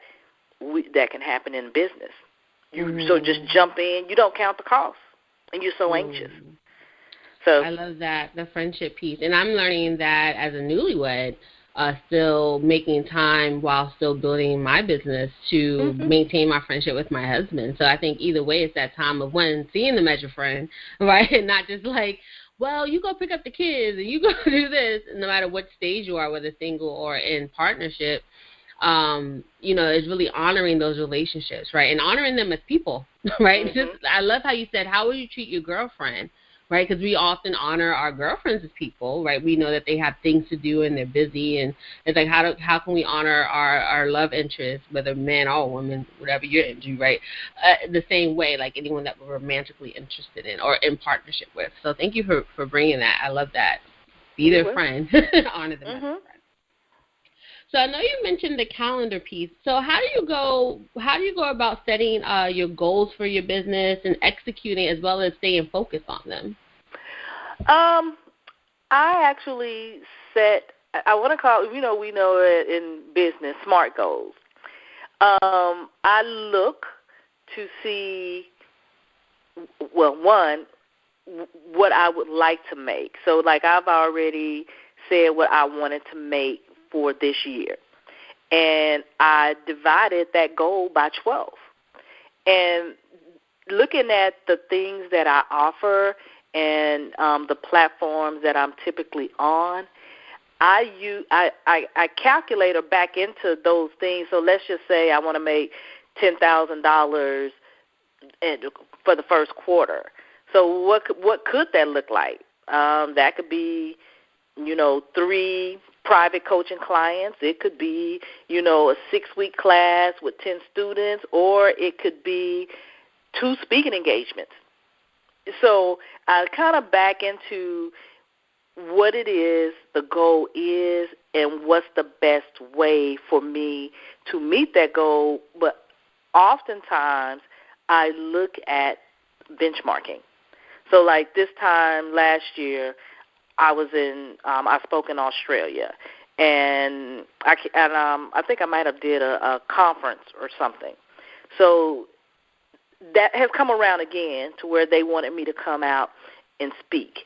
can happen in business. So just jump in, you don't count the cost, and you're so anxious. So I love that, the friendship piece, and I'm learning that as a newlywed, still making time while still building my business to maintain my friendship with my husband. So I think either way, it's that time of when seeing them as your friend, right? And not just like, well, you go pick up the kids and you go do this, no matter what stage you are, whether single or in partnership. Is really honoring those relationships, right? And honoring them as people, right? I love how you said, how would you treat your girlfriend? Right, because we often honor our girlfriends as people, right? We know that they have things to do and they're busy, and it's like how can we honor our love interests, whether men or women, whatever you're into, right? The same way, like anyone that we're romantically interested in or in partnership with. So thank you for bringing that. I love that. Be their friend, honor them as a friend. So I know you mentioned the calendar piece. So how do you go about setting your goals for your business and executing as well as staying focused on them? I actually I want to call, we know it in business, SMART goals. I look to see, well, one, what I would like to make. So like I've already said what I wanted to make for this year. And I divided that goal by 12. And looking at the things that I offer and the platforms that I'm typically on, I calculate or back into those things. So let's just say I want to make $10,000 for the first quarter. So what could that look like? That could be, 3 private coaching clients. It could be, a 6-week class with 10 students, or it could be 2 speaking engagements. So I kind of back into what it is, the goal is, and what's the best way for me to meet that goal. But oftentimes I look at benchmarking. So like this time last year, I spoke in Australia, and I think I might have did a conference or something. So that has come around again to where they wanted me to come out and speak.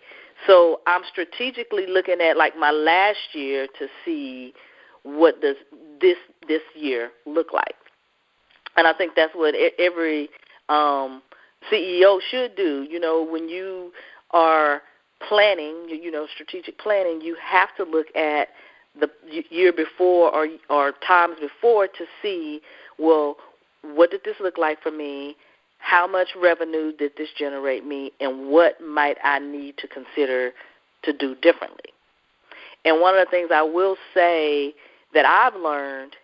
So I'm strategically looking at like my last year to see what does this year look like. And I think that's what every CEO should do. When you are planning, strategic planning, you have to look at the year before or times before to see, well, what did this look like for me? How much revenue did this generate me? And what might I need to consider to do differently? And one of the things I will say that I've learned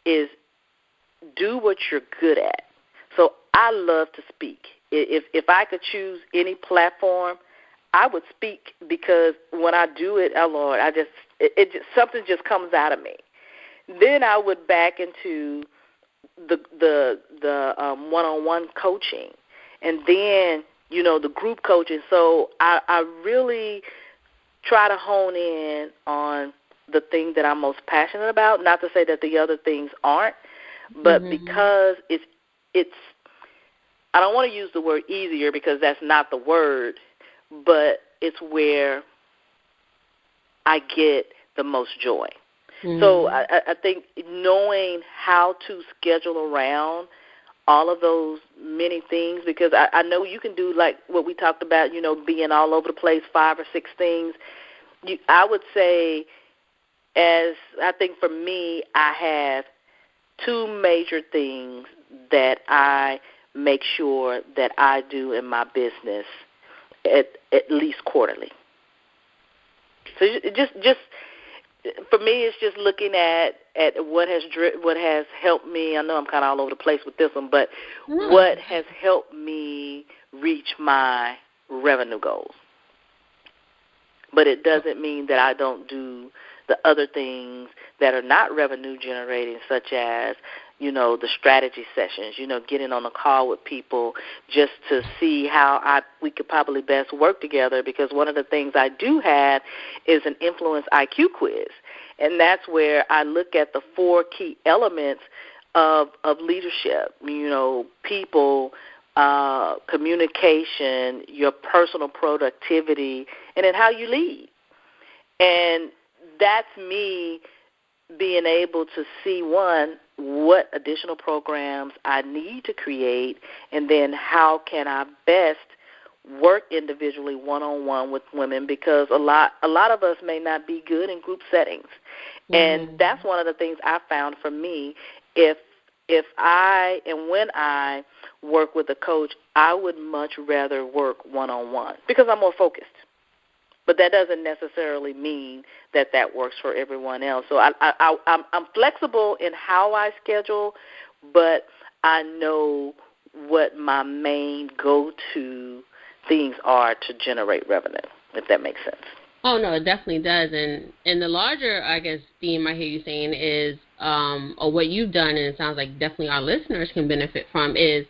is do what you're good at. So I love to speak. If I could choose any platform, I would speak, because when I do it, oh Lord, something just comes out of me. Then I would back into the one-on-one coaching, and then the group coaching. So I really try to hone in on the thing that I'm most passionate about. Not to say that the other things aren't, but because it's I don't want to use the word easier because that's not the word, but it's where I get the most joy. So I think knowing how to schedule around all of those many things, because I know you can do like what we talked about, being all over the place, 5 or 6 things. I would say, as I think for me, I have 2 major things that I make sure that I do in my business at least quarterly. So just for me, it's just looking at what has helped me. I know I'm kind of all over the place with this one, but what has helped me reach my revenue goals. But it doesn't mean that I don't do the other things that are not revenue generating, such as, the strategy sessions, getting on a call with people just to see how we could probably best work together, because one of the things I do have is an influence IQ quiz, and that's where I look at the 4 key elements of leadership, people, communication, your personal productivity, and then how you lead. And that's me being able to see, one, what additional programs I need to create, and then how can I best work individually one-on-one with women, because a lot of us may not be good in group settings. And that's one of the things I found for me. If I and when I work with a coach, I would much rather work one-on-one because I'm more focused. But that doesn't necessarily mean that works for everyone else. So I'm flexible in how I schedule, but I know what my main go-to things are to generate revenue, if that makes sense. Oh, no, it definitely does. And the larger, I guess, theme I hear you saying is, or what you've done, and it sounds like definitely our listeners can benefit from, is,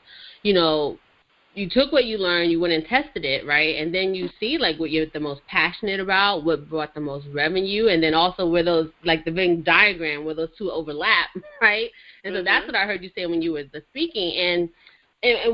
you took what you learned, you went and tested it, right? And then you see, like, what you're the most passionate about, what brought the most revenue, and then also where those, like the Venn diagram, where those two overlap, right? And so that's what I heard you say when you were speaking. And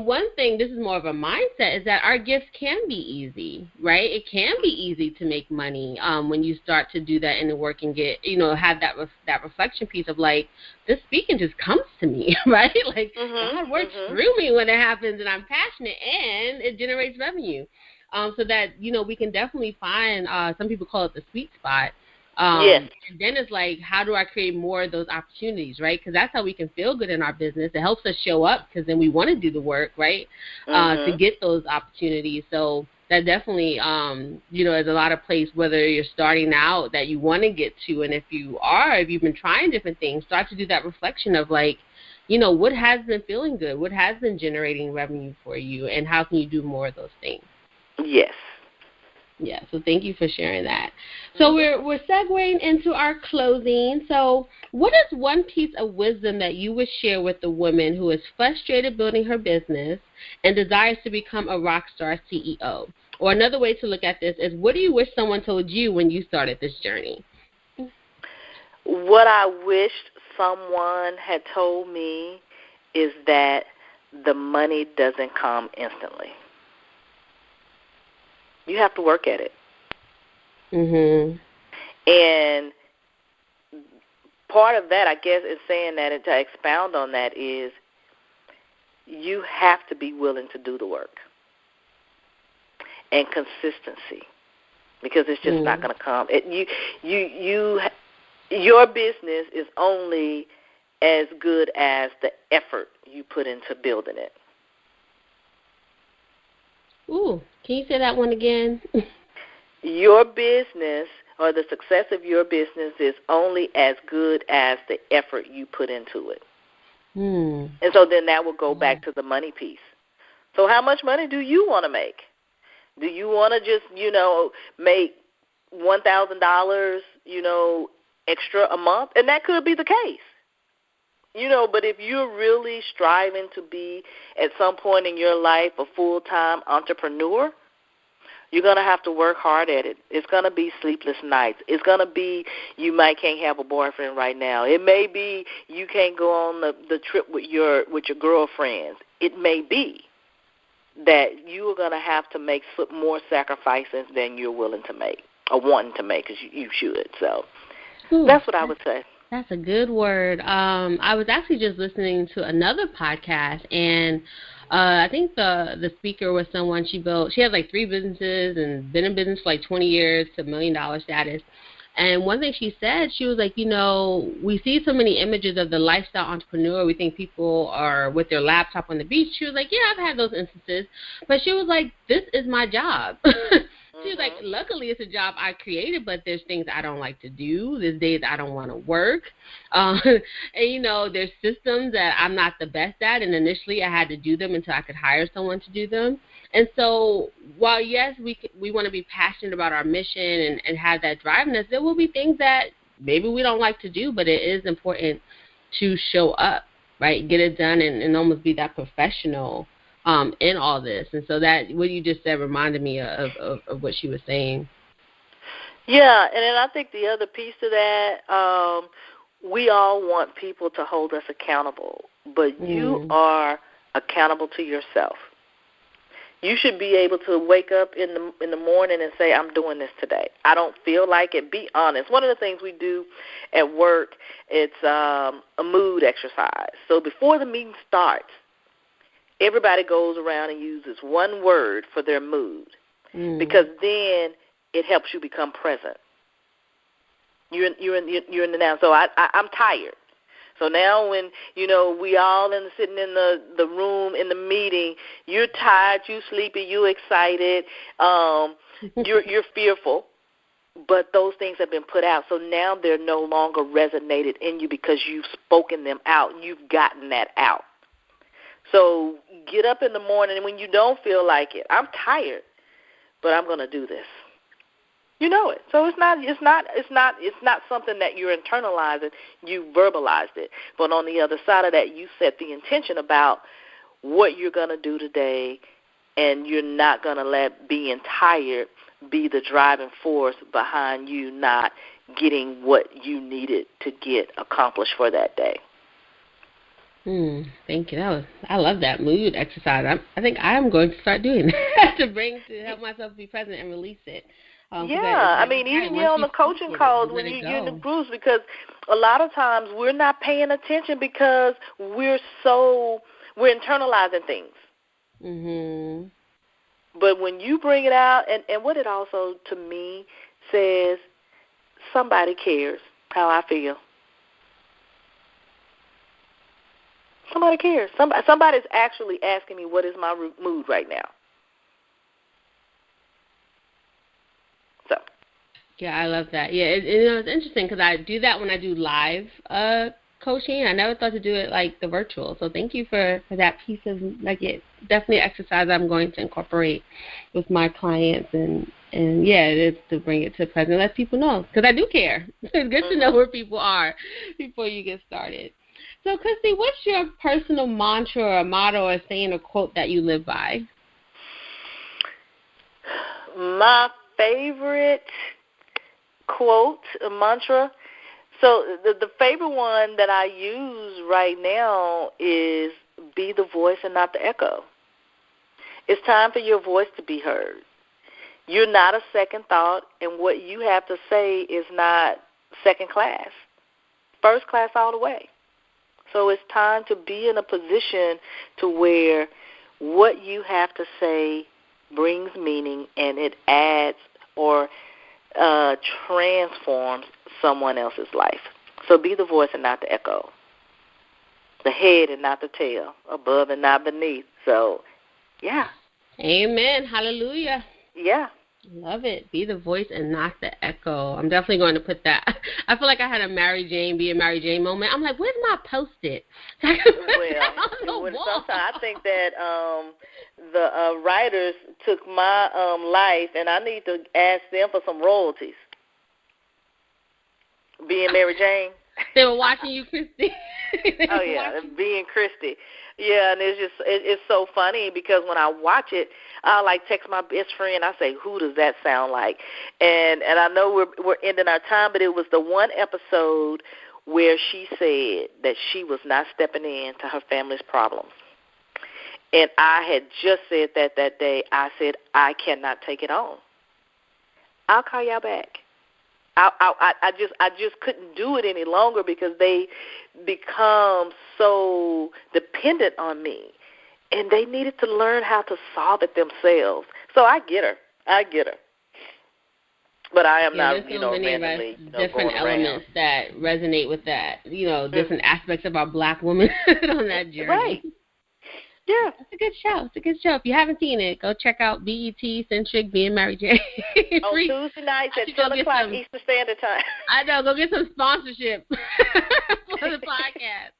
one thing, this is more of a mindset, is that our gifts can be easy, right? It can be easy to make money when you start to do that in the work and get, have that reflection piece of, like, this speaking just comes to me, right? Like, God works through me when it happens, and I'm passionate, and it generates revenue. So that, we can definitely find, some people call it the sweet spot. Yes. And then it's like, how do I create more of those opportunities, right? Because that's how we can feel good in our business. It helps us show up because then we want to do the work, right, to get those opportunities. So that definitely, is a lot of place, whether you're starting out, that you want to get to. And if you've been trying different things, start to do that reflection of, like, what has been feeling good, what has been generating revenue for you, and how can you do more of those things? Yes. Yeah, so thank you for sharing that. So we're segueing into our closing. So what is one piece of wisdom that you would share with the woman who is frustrated building her business and desires to become a rock star CEO? Or another way to look at this is, what do you wish someone told you when you started this journey? What I wished someone had told me is that the money doesn't come instantly. You have to work at it. And part of that, I guess, is saying that, and to expound on that, is you have to be willing to do the work and consistency, because it's just not going to come. Your business is only as good as the effort you put into building it. Ooh, can you say that one again? Your business, or the success of your business, is only as good as the effort you put into it. And so then that will go back to the money piece. So how much money do you want to make? Do you want to just, make $1,000, extra a month? And that could be the case. But if you're really striving to be, at some point in your life, a full-time entrepreneur, you're going to have to work hard at it. It's going to be sleepless nights. It's going to be you can't have a boyfriend right now. It may be you can't go on the trip with your girlfriends. It may be that you are going to have to make more sacrifices than you're willing to make or wanting to make, because you should. So that's what I would say. That's a good word. I was actually just listening to another podcast, and I think the speaker was someone she has like 3 businesses and been in business for like 20 years to $1 million status. And one thing she said, she was like, we see so many images of the lifestyle entrepreneur. We think people are with their laptop on the beach. She was like, yeah, I've had those instances. But she was like, this is my job. She was like, luckily it's a job I created, but there's things I don't like to do. There's days I don't want to work. And, there's systems that I'm not the best at, and initially I had to do them until I could hire someone to do them. And so while, yes, we want to be passionate about our mission and have that drive in us, there will be things that maybe we don't like to do, but it is important to show up, right, get it done and almost be that professional in all this. And so that what you just said reminded me of what she was saying. Yeah, and then I think the other piece to that, we all want people to hold us accountable, but you are accountable to yourself. You should be able to wake up in the morning and say, I'm doing this today. I don't feel like it. Be honest. One of the things we do at work, it's a mood exercise. So before the meeting starts, everybody goes around and uses one word for their mood because then it helps you become present. You're in the now. So I'm tired. So now when, we all sitting in the room in the meeting, you're tired, you sleepy, you excited, you're fearful, but those things have been put out. So now they're no longer resonated in you because you've spoken them out and you've gotten that out. So get up in the morning and when you don't feel like it, I'm tired, but I'm going to do this. You know it. So it's not something that you're internalizing. You verbalized it. But on the other side of that, you set the intention about what you're going to do today, and you're not going to let being tired be the driving force behind you not getting what you needed to get accomplished for that day. Thank you. I love that mood exercise. I think I am going to start doing that to help myself be present and release it. Even on the coaching calls when you're in the groups, because a lot of times we're not paying attention because we're internalizing things. But when you bring it out, and what it also, to me, says, somebody cares how I feel. Somebody cares. Somebody's actually asking me what is my mood right now. Yeah, I love that. Yeah, it's interesting because I do that when I do live coaching. I never thought to do it like the virtual. So thank you for that piece of it's definitely an exercise I'm going to incorporate with my clients and it's to bring it to present, let people know because I do care. It's good to know where people are before you get started. So Christi, what's your personal mantra or motto or saying or quote that you live by? My favorite quote, a mantra. So the favorite one that I use right now is be the voice and not the echo. It's time for your voice to be heard. You're not a second thought, and what you have to say is not second class. First class all the way. So it's time to be in a position to where what you have to say brings meaning and it adds or transforms someone else's life. So be the voice and not the echo. The head and not the tail. Above and not beneath. So, yeah. Amen. Hallelujah. Yeah. Love it. Be the voice and not the echo. I'm definitely going to put that. I feel like I had a Mary Jane moment. I'm like, where's my Post-it? Sometimes I think that the writers took my life, and I need to ask them for some royalties. Being Mary Jane. They were watching you, Christi. Oh, yeah, being Christi. Yeah, and it's so funny because when I watch it, I text my best friend. I say, "Who does that sound like?" And I know we're ending our time, but it was the one episode where she said that she was not stepping in to her family's problems. And I had just said that day. I said, I cannot take it on. I'll call y'all back. I just couldn't do it any longer because they become so dependent on me, and they needed to learn how to solve it themselves. So I get her. But I am not, randomly, different elements that resonate with that, different aspects of our black woman on that journey. Right. Yeah. It's a good show. It's a good show. If you haven't seen it, go check out BET Centric Being Mary J. On Tuesday nights at 10 o'clock Eastern Standard Time. I know. Go get some sponsorship for the podcast.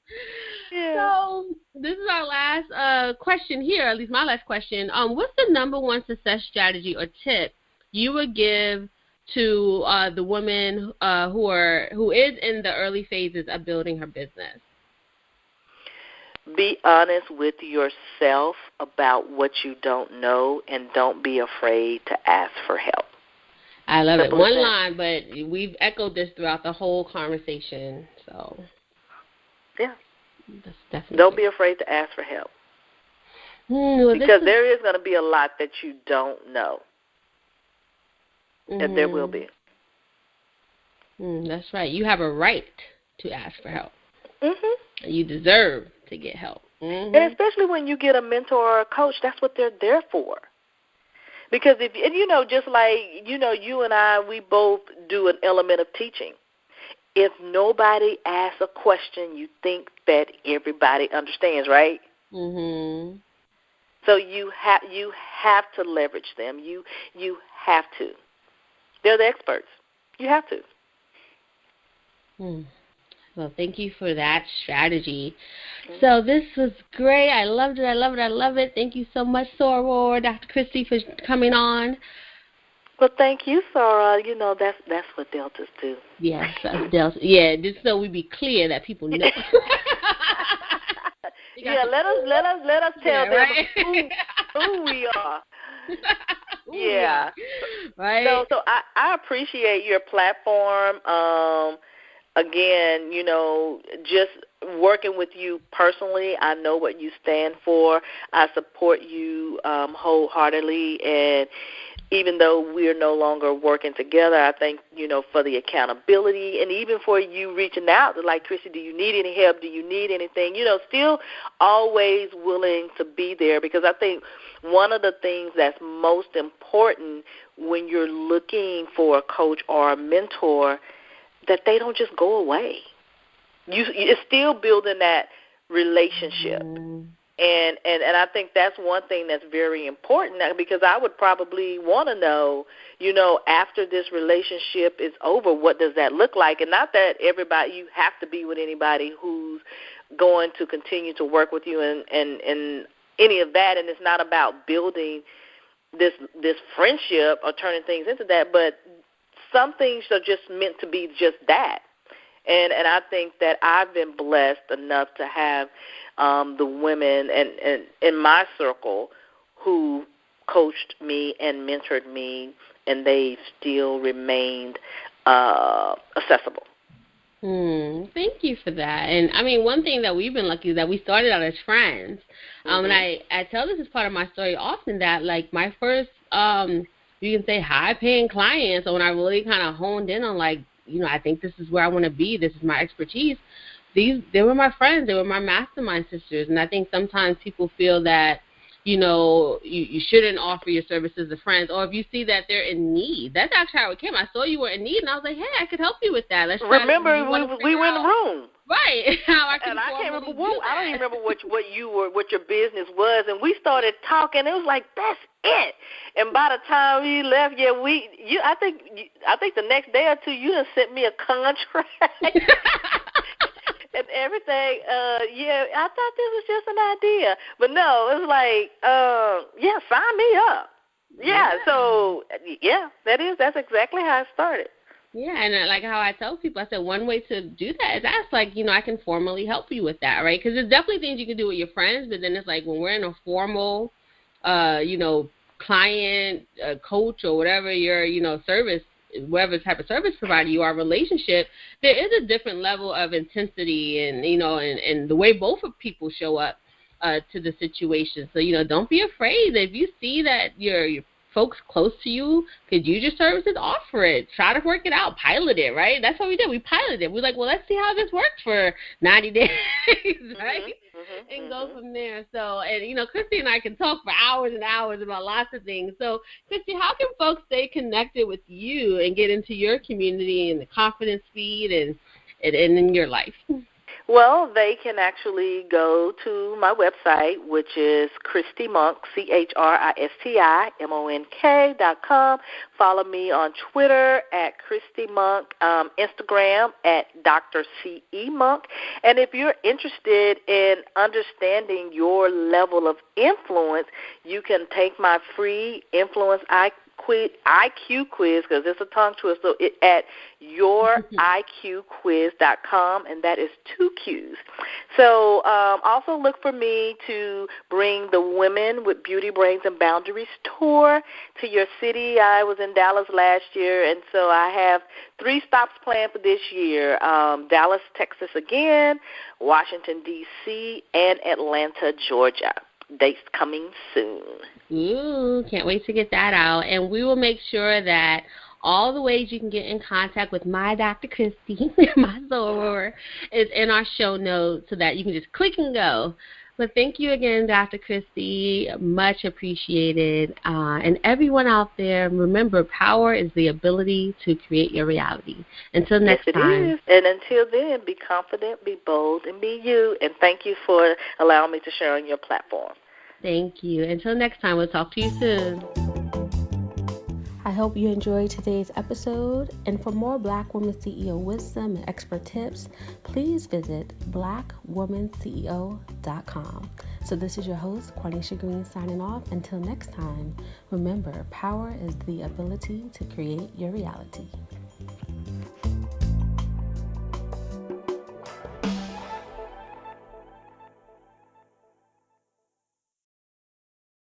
Yeah. So this is our last question here, at least my last question. What's the number one success strategy or tip you would give to the woman who is in the early phases of building her business? Be honest with yourself about what you don't know, and don't be afraid to ask for help. I love it. One line, but we've echoed this throughout the whole conversation. So, yeah. That's definitely don't be afraid to ask for help. Because there is going to be a lot that you don't know. And there will be. That's right. You have a right to ask for help. Mm-hmm. You deserve to get help. Mm-hmm. And especially when you get a mentor or a coach, that's what they're there for. Because just like, you and I, we both do an element of teaching. If nobody asks a question, you think that everybody understands, right? Mm-hmm. So you have to leverage them. You have to. They're the experts. You have to. Well, thank you for that strategy. So this was great. I loved it. I love it. Thank you so much, Soror, Dr. Christi, for coming on. Well, thank you, Sarah. That's what Deltas do. Yes, Delta. Yeah, just so we be clear that people know. Yeah, let us tell them who we are. Yeah. Right. So I appreciate your platform. Again, just working with you personally, I know what you stand for. I support you wholeheartedly, and even though we're no longer working together, I think, for the accountability and even for you reaching out, like, Christi, do you need any help? Do you need anything? Still always willing to be there, because I think one of the things that's most important when you're looking for a coach or a mentor, that they don't just go away. It's still building that relationship. And I think that's one thing that's very important, because I would probably want to know, after this relationship is over, what does that look like? And not that you have to be with anybody who's going to continue to work with you and any of that. And it's not about building this friendship or turning things into that, but some things are just meant to be just that. And I think that I've been blessed enough to have the women and in my circle who coached me and mentored me, and they still remained accessible. Thank you for that. And, I mean, one thing that we've been lucky is that we started out as friends. And I tell this as part of my story often, that, like, my first, you can say, high-paying clients, or when I really kind of honed in on, like, I think this is where I want to be, this is my expertise, they were my friends, they were my mastermind sisters. And I think sometimes people feel that, you shouldn't offer your services to friends, or if you see that they're in need. That's actually how it came. I saw you were in need, and I was like, hey, I could help you with that. Let's try. Remember, we were in the room. Right. I can't remember I don't even remember what your business was, and we started talking. It was like, that's it. And by the time we left, I think the next day or two you done sent me a contract and everything. I thought this was just an idea, but no, it was like, sign me up. Yeah. So that's exactly how it started. Yeah, and like how I tell people, I said one way to do that is ask, like, I can formally help you with that, right? Because there's definitely things you can do with your friends, but then it's like when we're in a formal, client, coach, or whatever your, service, whatever type of service provider you are, relationship, there is a different level of intensity and, and the way both of people show up to the situation. So, don't be afraid. If you see that your folks close to you could use your services, offer it. Try to work it out. Pilot it, right? That's what we did. We piloted it. We're like, well, let's see how this works for 90 days, right? And go from there. So, and, Christi and I can talk for hours and hours about lots of things. So, Christi, how can folks stay connected with you and get into your community and the confidence feed and in your life? Well, they can actually go to my website, which is Christi Monk, ChristiMonk.com. Follow me on Twitter at Christi Monk, Instagram at Dr. C.E. Monk. And if you're interested in understanding your level of influence, you can take my free Influence IQ quiz, because it's a tongue twister, at youriqquiz.com, and that is 2 Qs. So also look for me to bring the Women with Beauty, Brains, and Boundaries tour to your city. I was in Dallas last year, and so I have 3 stops planned for this year, Dallas, Texas again, Washington, D.C., and Atlanta, Georgia. Dates coming soon. Ooh, can't wait to get that out. And we will make sure that all the ways you can get in contact with my Dr. Christi, my soror, is in our show notes so that you can just click and go. But thank you again, Dr. Christi. Much appreciated. And everyone out there, remember, power is the ability to create your reality. Until next time. Yes, it is. And until then, be confident, be bold, and be you. And thank you for allowing me to share on your platform. Thank you. Until next time, we'll talk to you soon. I hope you enjoyed today's episode, and for more Black Woman CEO wisdom and expert tips, please visit blackwomanceo.com. So this is your host, Quanisha Green, signing off. Until next time, remember, power is the ability to create your reality.